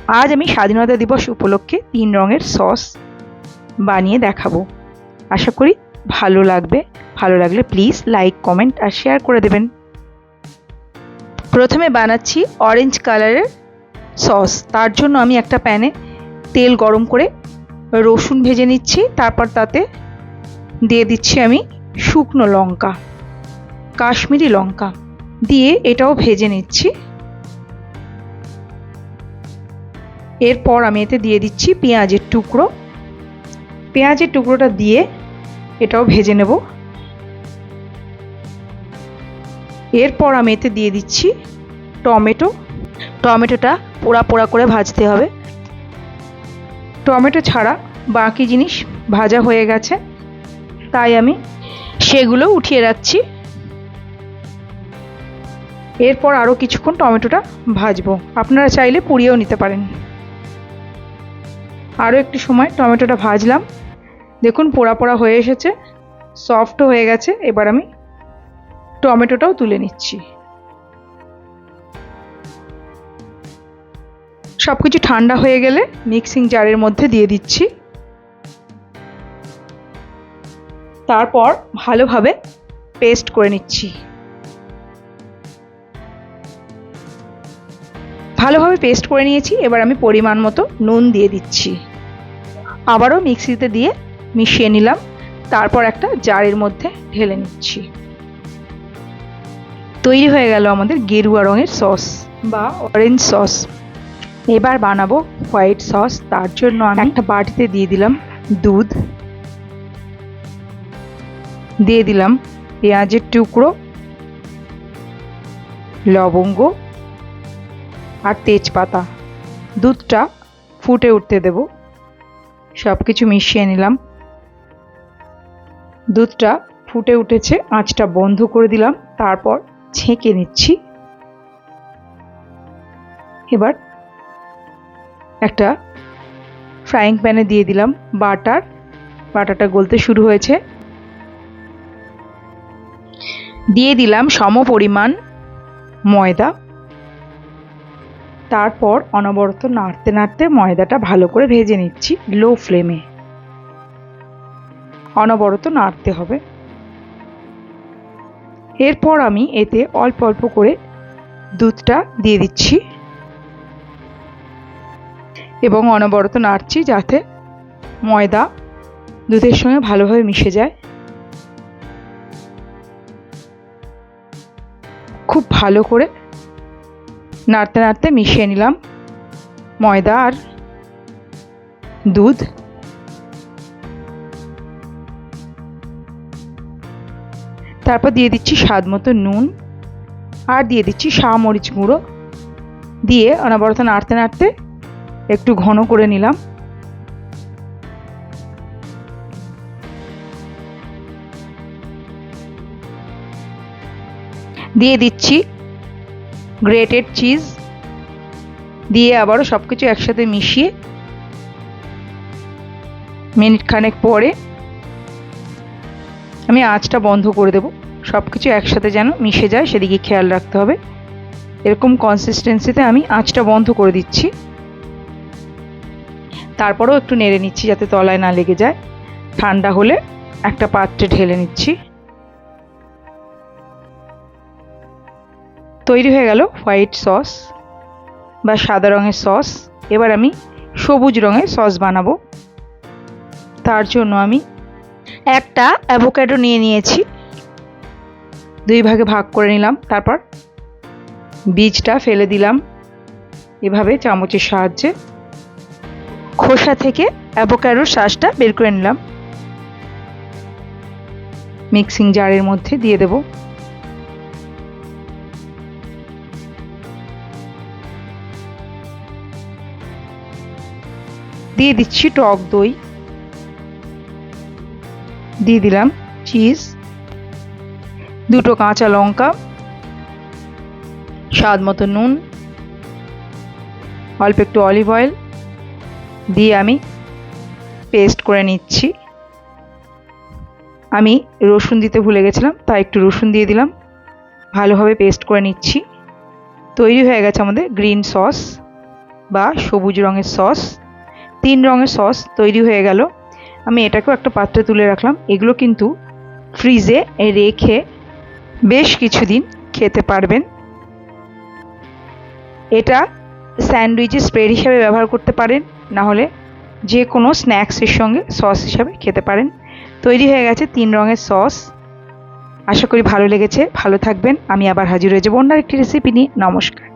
আজ আমি স্বাধীনতা দিবস উপলক্ষে 3 রঙের সস বানিয়ে দেখাবো। আশা করি ভালো লাগবে। ভালো লাগলে প্লিজ লাইক, কমেন্ট আর শেয়ার করে দেবেন। প্রথমে বানাচ্ছি অরেঞ্জ কালারের সস। তার জন্য আমি একটা প্যানে তেল গরম করে রসুন ভেজে নিচ্ছি। তারপর তাতে দিয়ে দিচ্ছি আমি শুকনো লঙ্কা, কাশ্মীরি লঙ্কা দিয়ে এটাও ভেজে নিচ্ছি। এরপর আমি এতে দিয়ে দিচ্ছি পেঁয়াজের টুকরো। পেঁয়াজের টুকরোটা দিয়ে এটাও ভেজে নেব। এরপর আমি এতে দিয়ে দিচ্ছি টমেটো। টমেটোটা পোড়া পোড়া করে ভাজতে হবে। টমেটো ছাড়া বাকি জিনিস ভাজা হয়ে গেছে, তাই আমি সেগুলো উঠিয়ে রাখছি। এরপর আরও কিছুক্ষণ টমেটোটা ভাজবো। আপনারা চাইলে পুড়িয়েও নিতে পারেন। আরও একটু সময় টমেটোটা ভাজলাম। দেখুন পোড়া পোড়া হয়ে এসেছে, সফটও হয়ে গেছে। এবার আমি টমেটোটাও তুলে নিচ্ছি। সব কিছু ঠান্ডা হয়ে গেলে মিক্সিং জারের মধ্যে দিয়ে দিচ্ছি। তারপর ভালোভাবে পেস্ট করে নিচ্ছি। ভালোভাবে পেস্ট করে নিয়েছি। এবার আমি পরিমাণ মতো নুন দিয়ে দিচ্ছি। আবারও মিক্সিতে দিয়ে মিশিয়ে নিলাম। তারপর একটা জারের মধ্যে ঢেলে নিচ্ছি। তৈরি হয়ে গেল আমাদের গেরুয়া রঙের সস বা অরেঞ্জ সস। এবার বানাবো হোয়াইট সস। তার জন্য আমি একটা বাটিতে দিয়ে দিলাম দুধ, দিয়ে দিলাম পেঁয়াজের টুকরো, লবঙ্গ আর তেজপাতা। দুধটা ফুটে উঠতে দেব। সব কিছু মিশিয়ে নিলাম। দুধটা ফুটে উঠেছে, আঁচটা বন্ধ করে দিলাম। তারপর ছেঁকে নিচ্ছি। এবার একটা ফ্রাইং প্যানে দিয়ে দিলাম বাটার। বাটারটা গলতে শুরু হয়েছে। দিয়ে দিলাম সমপরিমাণ ময়দা। তারপর অনবরত নাড়তে নাড়তে ময়দাটা ভালো করে ভেজে নিচ্ছি লো ফ্লেমে। অনবরত নাড়তে হবে। এরপর আমি এতে অল্প অল্প করে দুধটা দিয়ে দিচ্ছি এবং অনবরত নাড়ছি যাতে ময়দা দুধের সঙ্গে ভালোভাবে মিশে যায়। খুব ভালো করে নাড়তে নাড়তে মিশিয়ে নিলাম ময়দা আর দুধ। তারপর দিয়ে দিচ্ছি স্বাদ মতো নুন আর দিয়ে দিচ্ছি মরিচ গুঁড়ো। দিয়ে অনবরত নাড়তে নাড়তে একটু ঘন করে নিলাম। দিয়ে দিচ্ছি গ্রেটেড চিজ। দিয়ে আবারও সব কিছু একসাথে মিশিয়ে মিনিট খানেক পরে আমি আঁচটা বন্ধ করে দেব। সব কিছু একসাথে যেন মিশে যায় সেদিকে খেয়াল রাখতে হবে। এরকম কনসিস্টেন্সিতে আমি আঁচটা বন্ধ করে দিচ্ছি। তারপরেও একটু নেড়ে নিচ্ছি যাতে তলায় না লেগে যায়। ঠান্ডা হলে একটা পাত্রে ঢেলে নিচ্ছি। তৈরি হয়ে গেল হোয়াইট সস বা সাদা রঙের সস। এবার আমি সবুজ রঙের সস বানাবো। তার জন্য আমি একটা অ্যাভোকাডো নিয়ে নিয়েছি। 2 ভাগে ভাগ করে নিলাম। তারপর বীজটা ফেলে দিলাম এভাবে চামচের সাহায্যে। খোসা থেকে অ্যাভোকাডোর শাঁসটা বের করে নিলাম। মিক্সিং জারের মধ্যে দিয়ে দেব। দিয়ে দিচ্ছি টক দই। দিয়ে দিলাম চিজ, 2টো কাঁচা লঙ্কা, স্বাদ মতো নুন, অল্প একটু অলিভ অয়েল দিয়ে আমি পেস্ট করে নিচ্ছি। আমি রসুন দিতে ভুলে গেছিলাম, তাই একটু রসুন দিয়ে দিলাম। ভালোভাবে পেস্ট করে নিচ্ছি। তৈরি হয়ে গেছে আমাদের গ্রিন সস। বা সবুজ রঙের সস, 3 রঙের সস তৈরি হয়ে গেল। আমি এটাকেও একটা পাত্রে তুলে রাখলাম। এগুলো কিন্তু ফ্রিজে রেখে বেশ কিছুদিন খেতে পারবেন। এটা স্যান্ডউইচের স্প্রেড হিসাবে ব্যবহার করতে পারেন, না হলে যে কোনো স্ন্যাক্সের সঙ্গে সস হিসাবে খেতে পারেন। তৈরি হয়ে গেছে 3 রঙের সস। আশা করি ভালো লেগেছে। ভালো থাকবেন। আমি আবার হাজির হয়ে যাবো অন্য একটি রেসিপি নিয়ে। নমস্কার।